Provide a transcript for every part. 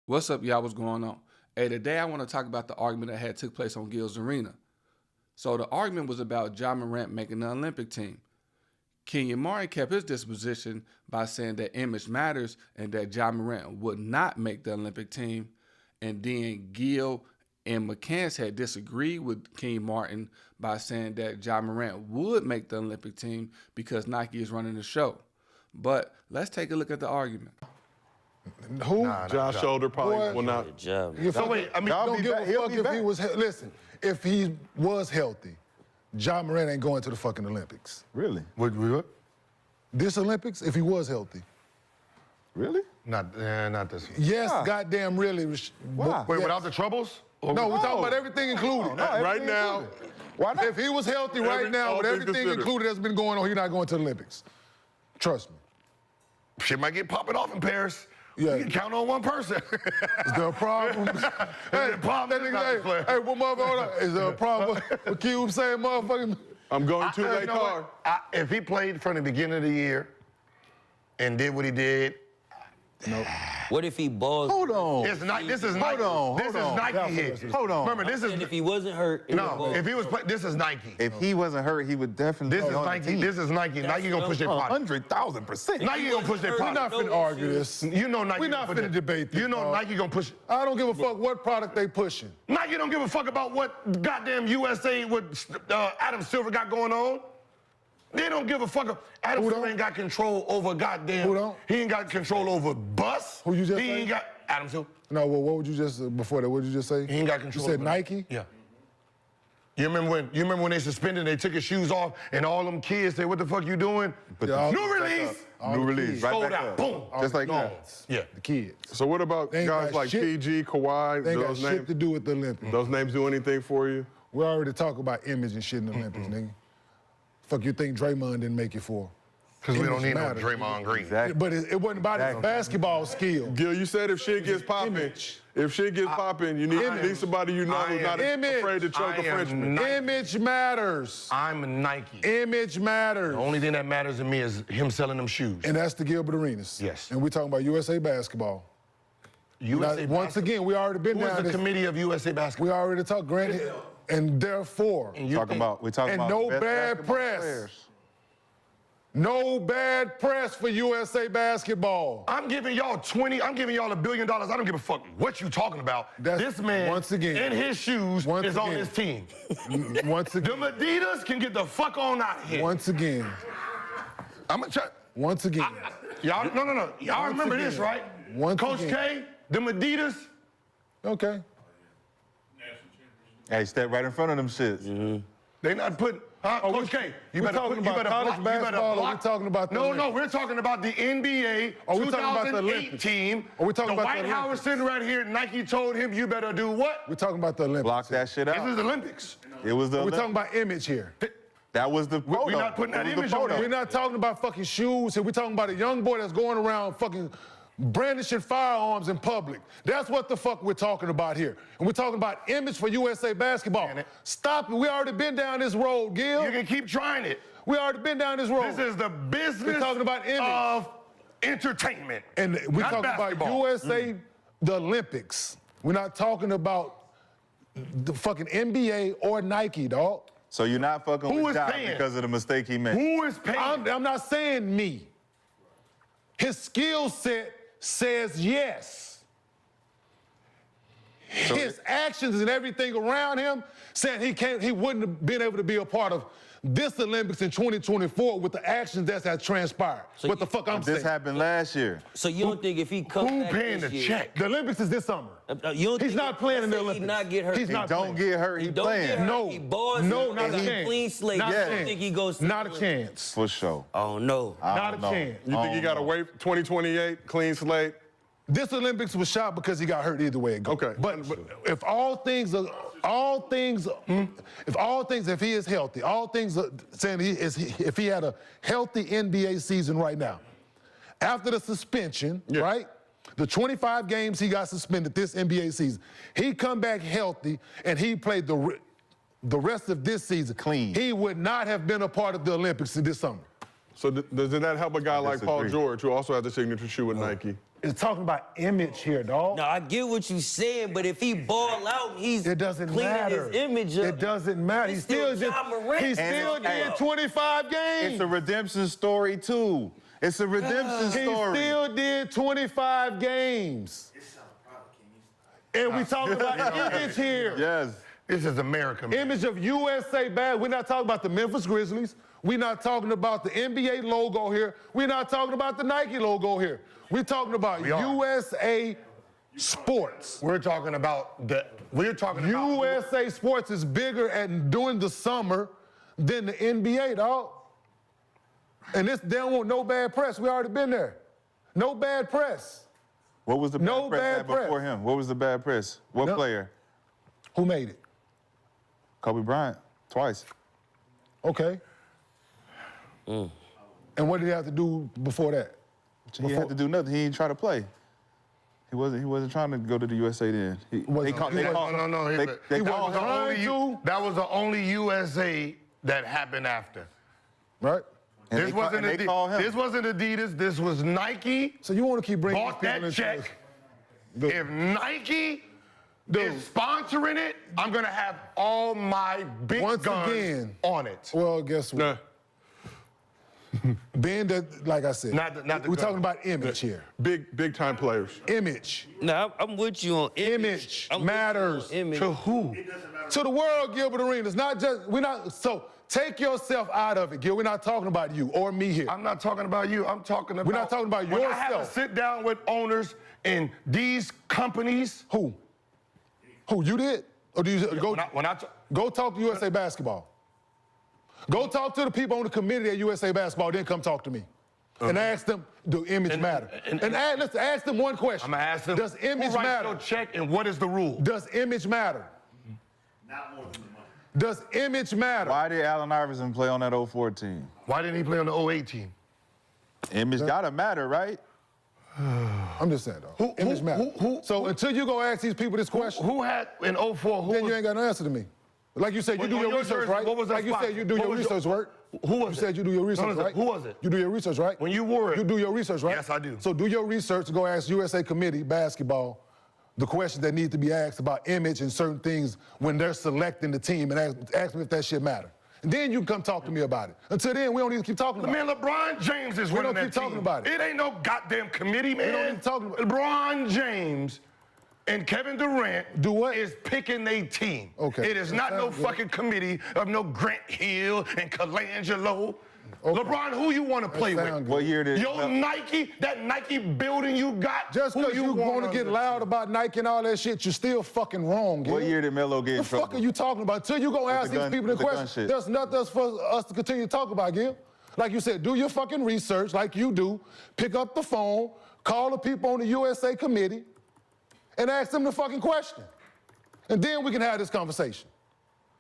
What's up, y'all? What's going on? Hey, today I want to talk about the argument that had took place on Gil's Arena. So the argument was about Ja Morant making the Olympic team. Ja Morant kept his disposition by saying that image matters and that Ja Morant would not make the Olympic team. And then Gil and McCants had disagreed with Ja Morant by saying that Ja Morant would make the Olympic team because Nike is running the show. But let's take a look at the argument. Who? Josh shoulder probably will not. So wait, I mean, don't give a fuck if he was. Listen, if he was healthy, Ja Morant ain't going to the fucking Olympics. Really? What? This Olympics, if he was healthy. Really? Not this one. Yes, Why? goddamn, really. Why? Wait, yes. without the troubles? No, we're talking about everything included. Right now. Why not? If he was healthy right now, all with things everything considered. included that's been going on, he's not going to the Olympics. Trust me. Shit might get popping off in Paris. Yeah. You can count on one person. Is there a problem? Hey, problem that is not the player. nigga, hey, what motherfucker? Is there a problem? What Cube saying, motherfucking? I'm going too late You know car. what? If he played from the beginning of the year and did what he did, What if he balls? Hold on. this is Nike. This is Nike here. Hold on. Remember, this is And if he wasn't hurt, it no. was If he was this is Nike. If he wasn't hurt, he would definitely This be is on the Nike. team. This is Nike. Nike gonna push their product. 100,000%. Nike gonna push their We're product. not finna argue this. You know Nike. We're not gonna put finna debate this, You know dog. Nike gonna push. I don't give a fuck what product they pushing. Nike don't give a fuck about what goddamn USA with Adam Silver got going on. They don't give a fuck. Adam Who Silver don't? ain't got control over goddamn. Who don't? He ain't got control over bus. Who you just He say? ain't got Adam Silver. No, well, what would you just before that? What did you just say? He ain't got control. You said over Nike? Yeah. You remember when they suspended? They took his shoes off, and all them kids said, "What the fuck you doing?" Yeah, New release. all New the release. kids. Right Sold back out. up. Boom. Just like Gone. that. Yeah. The kids. So what about They ain't guys got like shit. PG, Kawhi? They ain't got Those shit names. to do with the Olympics. Those names do anything for you? We already talk about image and shit in the Olympics, nigga. Fuck you think Draymond didn't make it for? Because we don't Image need matters. no Draymond Green. Exactly. But it wasn't about his basketball skill. Gil, you said if shit gets popping, Image. if shit gets popping, you need somebody you know who's not Image. afraid to choke I a am Frenchman. not- Image matters. I'm Nike. Image matters. The only thing that matters to me is him selling them shoes. And that's the Gilbert Arenas. Yes. And we're talking about USA basketball. USA Now, once again, we already been Who is down the this. committee of USA basketball? We already talked, granted, and therefore, And you We're think- talking and about no best bad basketball press. players. No bad press for USA basketball. I'm giving y'all $1 billion. I don't give a fuck what you talking about. That's- This man, once again- in his shoes, once is on again. this team. Once The again, Adidas can get the fuck on out of here. once again, I'm gonna try. once again. Y'all, no. Y'all Once remember this, again. right? Once Coach again. K, them Adidas. Okay. Hey, step right in front of them shits. They not putting. Coach K, you we better talking put, you about better college block, you better basketball or we block. talking about the No, Olympics? we're talking about the NBA Are we talking about the 2008 Olympics? team. Are we talking the about the White House Olympics? sitting right here. Nike told him, you better do what? We're talking about the Olympics. Block that shit This is out. the Olympics. It was the. We're talking about image here. That was the photo. We're not putting that It was the image on photo. there. We're not talking about fucking shoes here. We're talking about a young boy that's going around fucking brandishing firearms in public. That's what the fuck we're talking about here. And we're talking about image for USA basketball. Man, Stop it. We already been down this road, Gil. You can keep trying it. We already been down this road. This is the business We're talking about image. of entertainment. And we're not talking basketball. about USA, the Olympics. We're not talking about the fucking NBA or Nike, dog. So you're not fucking Who with is Ja paying? because of the mistake he made. Who is paying? I'm not saying me. His skill set says yes. His actions and everything around him said he wouldn't have been able to be a part of this Olympics in 2024 with the actions that has transpired. So What the fuck I'm This saying? happened last year. So you don't think if he comes Who back paying this the year, check? The Olympics is this summer. You don't He's think not playing in the let's say Olympics. He not get hurt. He's He not don't playing. get hurt. He don't playing. get hurt. No, He balls no, and not a he chance. clean slate. Not You a don't chance. think he goes to Not the a Olympics? chance. For sure. Oh no. Not a chance. You think he got to wait 2028, clean slate? This Olympics was shot because he got hurt either way it goes. Okay. But if if he is healthy, all things are saying if he had a healthy NBA season right now, after the suspension, Yeah. right? The 25 games he got suspended this NBA season, he come back healthy and he played the rest of this season Clean. He would not have been a part of the Olympics this summer. So does that help a guy like Paul disagree. George, who also has a signature shoe with Nike? It's talking about image here, dog. No, I get what you saying, but if he ball out, he's It doesn't cleaning matter. his image up. It doesn't matter. It's still Ja Morant. He still did 25 games. It's a redemption story too. It's a redemption He story. still did 25 games. And we talking about image here. Yes. This is America, man. Image of USA bad. We're not talking about the Memphis Grizzlies. We're not talking about the NBA logo here. We're not talking about the Nike logo here. We're talking about USA Sports. We're talking about USA Sports is bigger during the summer than the NBA, dog. And they don't want no bad press. We already been there. No bad press. What was the bad press bad at before press. him? What was the bad press? What No. player? Who made it? Kobe Bryant, twice. Okay. And what did he have to do before that? He didn't have to do nothing. He didn't try to play. He wasn't trying to go to the USA then. No. That was the only USA that happened after. Right? And This wasn't they called him. This wasn't Adidas. This was Nike. So you want to keep bringing Bought these people that into check. this? If Nike is sponsoring it, I'm gonna have all my big Once guns again. on it. Well, guess what? Nah. Being that, like I said, Not the we're gun. talking about image here. Big time players. Image. Nah, I'm with you on image. Image I'm with you on matters. image. To who? To the world, Gilbert Arenas. Not just, so take yourself out of it, Gil. We're not talking about you or me here. I'm not talking about you. I'm talking about. We're not talking about when I have to yourself. sit down with owners in these companies. Who? Who, you did? Or do you go, go talk to USA Basketball. Go talk to the people on the committee at USA Basketball, then come talk to me. And ask them, do image matter? Let's ask them one question. I'm gonna ask them. Does image who writes matter? your check and what is the rule? Does image matter? Not more than the money. Does image matter? Why did Allen Iverson play on that 04 team? Why didn't he play on the 08 team? Image gotta matter, right? I'm just saying, though. Image matter. So until you go ask these people this question, Who had in 04? Who then was, you ain't got no answer to me. Like you said, you Well, do on your your research, jersey, right? what was that Like you spot? said, you do What your was research, right? Who was You it? said you do your research, No, right? who was it? You do your research, right? When you wore it. You do your research, right? Yes, I do. So do your research and go ask USA Committee Basketball the questions that need to be asked about image and certain things when they're selecting the team, and ask them if that shit matter. And then you can come talk to me about it. Until then, we don't need to keep talking about Man, LeBron James is We running don't that keep talking team. about it. It ain't no goddamn committee, man. don't need to talk about it. LeBron James and Kevin Durant Do what? is picking their team. Okay. It is not no Sounds good. fucking committee of no Grant Hill and Colangelo. Okay. LeBron, who you want to play sound with? good. What year did Your Nike, that Nike building you got. Just who because you want to get on loud about Nike and all that shit, you're still fucking wrong, What Gil. year did Melo get in The trouble? fuck are you talking about? Until you go ask the these gun- people the with the gun question, shit. there's nothing else for us to continue to talk about, Gil. Like you said, do your fucking research like you do. Pick up the phone, call the people on the USA committee, and ask them the fucking question. And then we can have this conversation.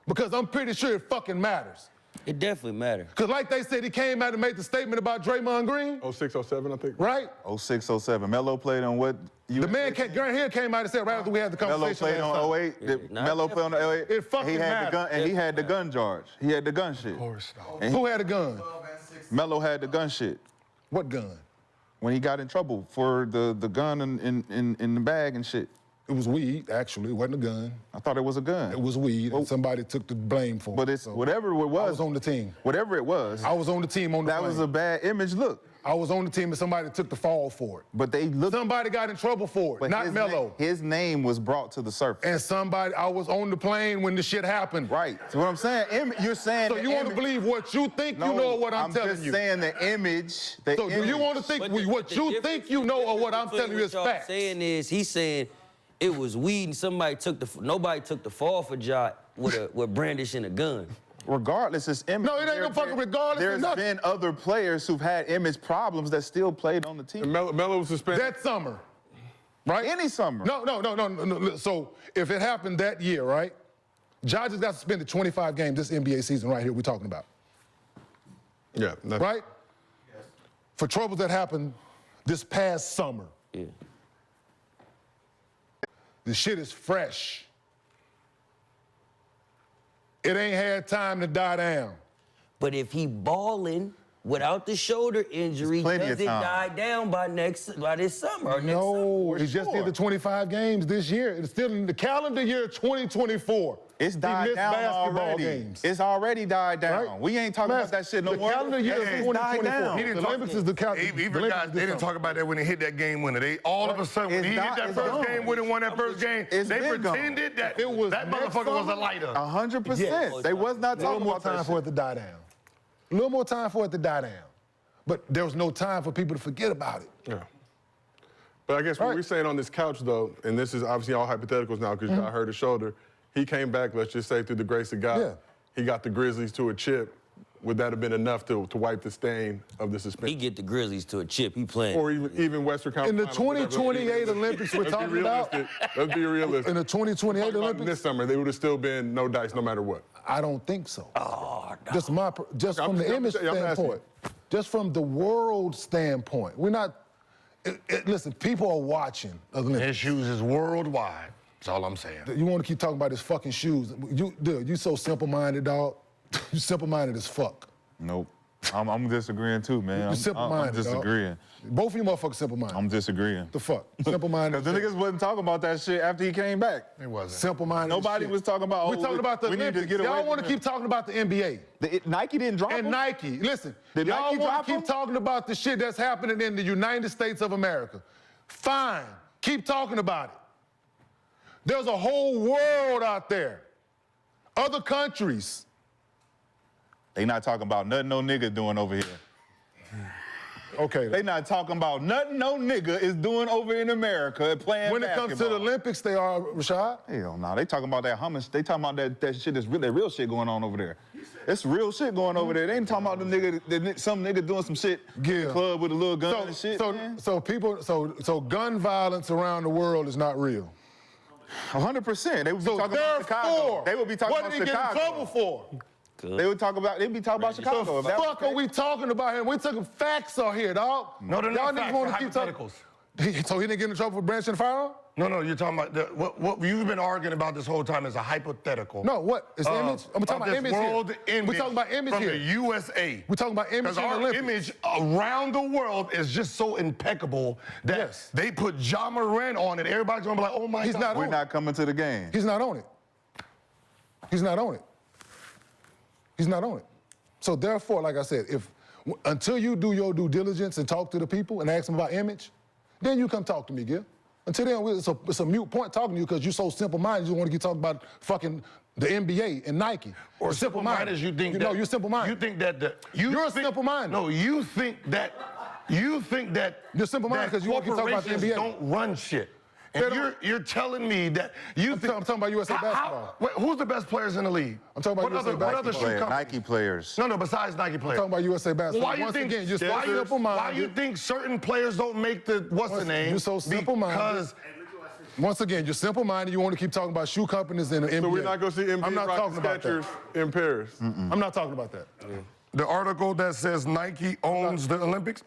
Because I'm pretty sure it fucking matters. It definitely matters. Because like they said, he came out and made the statement about Draymond Green, 06, 07, I think. right? 06, 07. Melo played on what? The man, Grant Hill came out and said right after we had the Melo conversation played last time. on 08. Did Nah, Melo play on the 08? It fucking he had mattered. the gun, and he had the gun charge. He had the gun shit. And Who had a gun? Melo had the gun shit What gun? when he got in trouble for the gun in the bag and shit. It was weed, actually. It wasn't a gun. I thought it was a gun. It was weed, Well, and somebody took the blame for it. But it's So, whatever it was. I was on the team. Whatever it was. I was on the team on the that was a plane. bad image look. I was on the team and somebody took the fall for it. But they looked. Somebody got in trouble for it, but not his Melo. His name was brought to the surface. I was on the plane when the shit happened. Right. So what I'm saying, you're saying. So the you want to image- believe what you think you know or what I'm telling just you? saying the image. So do you want to think what you think you know or what I'm telling you is What facts? saying is, he's saying it was weed and nobody took the fall for Ja with brandishing a gun. Regardless, it's image. No, it ain't no fucking regardless of There's nothing. been other players who've had image problems that still played on the team. And Melo was suspended. That summer, right? Any summer. No. So if it happened that year, right? Ja just got suspended 25 games this NBA season right here we're talking about, Yeah. right? Yes. For troubles that happened this past summer. Yeah. The shit is fresh. It ain't had time to die down. But if he balling, without the shoulder injury, plenty does of it time. die down by this summer? Or next No, summer? he just did the 25 games this year. It's still in the calendar year 2024. It's He died missed down basketball already. games. It's already died down. Right? We ain't talking about that shit no the more. calendar year It's is died 2024. down. He didn't The talk- Olympics is the calendar. He forgot. They didn't talk about that when he hit that game winner. They all of a sudden when It's he hit not- that it's first gone. game winner, won that first game. It's They been gone. pretended that It was that next motherfucker was a summer. lighter. 100%. Yes. They was not A little talking more about that time for shit. it to die down. A little more time for it to die down. But there was no time for people to forget about it. Yeah. But I guess what Right. we're saying on this couch, though, and this is obviously all hypotheticals now because y'all hurt his shoulder. He came back, let's just say, through the grace of God. Yeah. He got the Grizzlies to a chip. Would that have been enough to wipe the stain of the He suspension? get the Grizzlies to a chip. He playing. Or even Western In the Conference Finals, whatever. 2028 Olympics we're Let's be talking about, realistic. Let's be realistic. in the 2028 Talking about Olympics, this summer, they would have still been no dice no matter what. I don't think so. Oh, no. Just I'm from the just- image I'm asking. standpoint, just from the world standpoint. We're not. Listen, people are watching Olympics. His shoes is worldwide. That's all I'm saying. You want to keep talking about his fucking shoes? You so simple-minded, dog. You simple-minded as fuck. Nope. I'm disagreeing too, man. You're I'm simple-minded, dog. disagreeing. Both of you motherfuckers simple-minded. I'm disagreeing. The fuck? Simple-minded. Because the niggas wasn't talking about that shit after he came back. It wasn't. Simple-minded. as Nobody shit. was talking about, We're oh, talking about the we need to Olympics. get away Y'all from want to it. keep talking about the NBA. Nike didn't drop And him? Nike, listen, Did y'all Nike want drop to keep him? talking about the shit that's happening in the United States of America. Fine, keep talking about it. There's a whole world out there, other countries. They not talking about nothing no nigga doing over here. Okay. They not talking about nothing no nigga is doing over in America playing When it comes to the basketball. Olympics, they are, Rashad. Hell no, they talking about that hummus. They talking about that shit that's real shit going on over there. It's real shit going over there. They ain't talking about some nigga doing some shit in the Yeah. club with a little gun and shit. man. So gun violence around the world is not real. 100%. They would be So talking about Chicago. therefore, They would be talking what about did he get in Chicago. trouble for? They would talk about. They'd be talking about Chicago. The if that was fuck the are case. we talking about here? We're talking facts are here, dog. No, they're Y'all not niggas facts, wanna they're keep talking. hypotheticals. So he didn't get in trouble for branching firearm? No, you're talking about what you've been arguing about this whole time is a hypothetical. No, what? It's image? I'm talking about this image world here. image We're talking about image from here. the USA. We're talking about image Because in the our Olympics. image around the world is just so impeccable that Yes. they put Ja Morant on it. Everybody's gonna be like, oh my He's God. not We're on not coming to the game. He's not on it. He's not on it. He's not on it. So therefore, like I said, until you do your due diligence and talk to the people and ask them about image, then you come talk to me, Gil. Until then, it's a mute point talking to you because you're so simple-minded. You want to keep talking about fucking the NBA and Nike. Or You're simple-minded, you think that... No, you're simple-minded. You think that... You're simple-minded. No, you think that... You're simple-minded 'cause you want to keep talking about the corporations NBA. don't run shit. They And don't- you're telling me that you think... I'm talking about USA basketball. Wait, who's the best players in the league? I'm talking about what USA other, What other shoe basketball. companies? Nike players. No, besides Nike players. talking about USA basketball. Why you Once think, again, you're so why simple-minded. you think certain players don't make the what's the name? You're so simple-minded. Because Once again, you're simple-minded. You want to keep talking about shoe companies and the NBA. So we're not going to see I'm NBA not rocking talking about that. Skechers in Paris. I'm not talking about that. the article that says Nike owns the Olympics,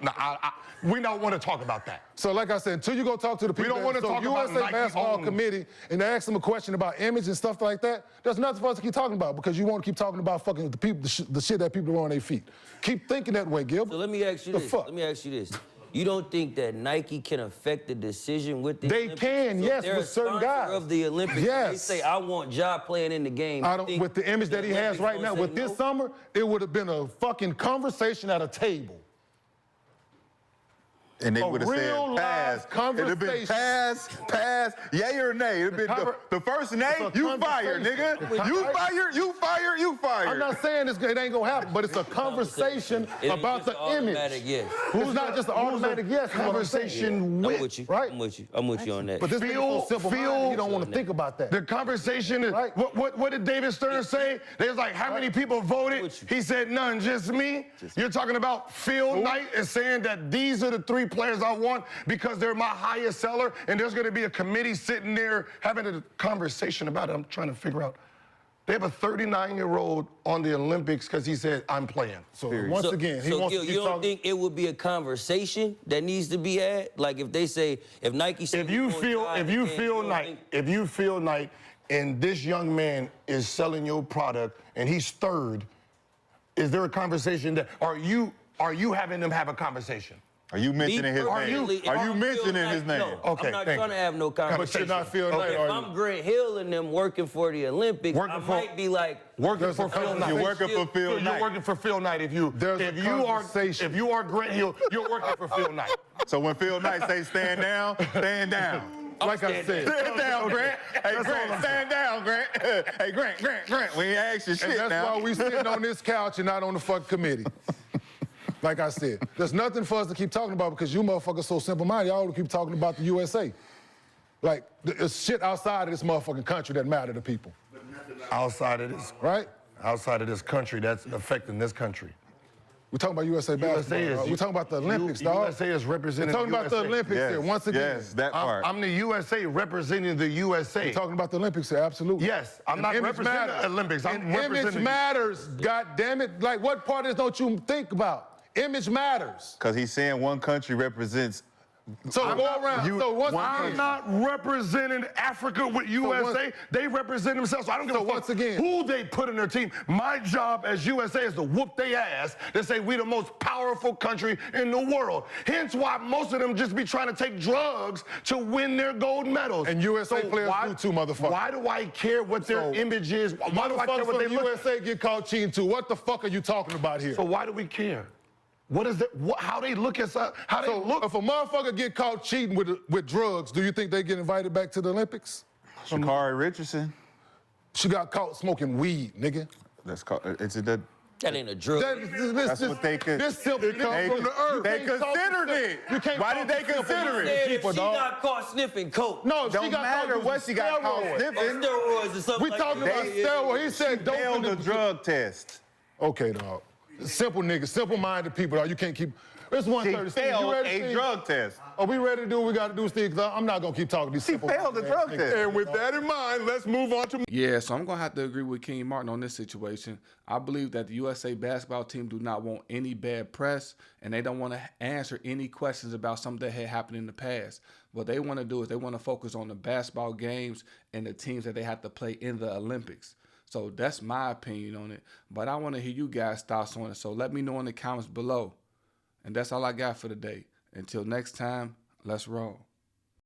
we don't want to talk about that. So like I said, until you go talk to the people, don't wanna so talk about USA Nike Basketball owns. Committee and ask them a question about image and stuff like that, there's nothing for us to keep talking about because you want to keep talking about fucking the people, the shit that people are on their feet. Keep thinking that way, Gilbert. So let me ask you The this. fuck? Let me ask you this. You don't think that Nike can affect the decision with the They Olympics? can, So yes, they're with a certain sponsor guys. of the Olympics. They Yes. say, I want Ja playing in the game. I You don't, think with the image that he has Olympics right gonna now, say with this no? summer, it would have been a fucking conversation at a table. And they A would have real said pass. live It'd have been pass, yay or nay. It'd have been the first nay, It's a you fired, conversation. nigga. You fired, you fired, you fired. I'm not saying it ain't gonna happen, but it's a conversation It ain't about just the an image. automatic yes. It's not just an automatic yes. is what I'm saying. Conversation I'm with. with you. Right. I'm with you. I'm with you on that. But this nigga so simple-minded, he don't want to think about that. The conversation is, Right. what did David Stern say? They was like, how many people voted? With you. He said, none, just me. You're talking about Phil Knight and saying that these are the 3 players I want because they're my highest seller, and there's gonna be a committee sitting there having a conversation about it. I'm trying to figure out. They have a 39-year-old on the Olympics because he said, I'm playing. So once again, he wants Gil, to you keep don't talking. think it would be a conversation that needs to be had? Like if they say, if Nike said, If you feel Knight, and this young man is selling your product and he's third, is there a conversation that, are you are you having them have a conversation? Are you mentioning his name? personally, Are if you I'm mentioning Phil his Knight, name? No, Okay, I'm not thank trying to have no But you're conversation. not Phil Knight, If are you? I'm Grant Hill and them working for the Olympics, I might be like, Working for Phil Knight. You're working for Phil Knight. You're working for Phil Knight. If you are Grant Hill, you're working for Phil Knight. So when Phil Knight say stand down, stand down. Like I said. Stand down, Grant. Hey, Grant, stand down, Grant. Hey, Grant. We ain't asked you shit And that's now. why we sitting on this couch and not on the fucking committee. Like I said, there's nothing for us to keep talking about because you motherfuckers so simple-minded. Y'all keep talking about the USA. Like, there's shit outside of this motherfucking country that matter to people. Outside of this, Right? outside of this country, that's affecting this country. We're talking about USA basketball. dog. We're talking about the Olympics, dog. USA is representing We're talking about the USA. Olympics here, once again. Yes, that part. I'm the USA representing the USA. We're talking about the Olympics here, absolutely. Yes, I'm And not image representing matters. the Olympics. I'm And image representing. matters, God damn it. Like, what part of this don't you think about? Image matters. Because he's saying one country represents. So go around. So once I'm again, not representing Africa with USA. They represent themselves. So I don't give a fuck once again- who they put in their team. My job as USA is to whoop their ass to say we the most powerful country in the world. Hence why most of them just be trying to take drugs to win their gold medals. And USA players do too, motherfucker. Why do I care what their image is? Why do I care motherfuckers what they from look? USA get caught cheating too. What the fuck are you talking about here? So why do we care? What is that? How they look at us? How they look? If a motherfucker get caught cheating with drugs, do you think they get invited back to the Olympics? Sha'Carri Richardson. She got caught smoking weed, nigga. That's called. It's that. that ain't a drug. That's what they could. This simple They, from the earth. they You can't talk considered to- it. You can't Why talk did they to simple consider minded it? If people, she dog. got caught sniffing coke, No, Don't she got matter caught what using she got caught steroids. sniffing. or steroids or something We like talking that. about steroids. He said dope. Failed in the drug test. Okay, dog. Simple niggas, simple-minded people, dog. You can't keep. It's She 1:30. Steve, you failed ready, a Steve? drug test. Are we ready to do what we got to do, Steve? 'Cause I'm not gonna keep talking to these She simple. failed the drug test. And with that in mind, let's move on to. Yeah, so I'm going to have to agree with King Martin on this situation. I believe that the USA basketball team do not want any bad press, and they don't want to answer any questions about something that had happened in the past. What they want to do is they want to focus on the basketball games and the teams that they have to play in the Olympics. So that's my opinion on it. But I want to hear you guys' thoughts on it. So let me know in the comments below. And that's all I got for today. Until next time, let's roll.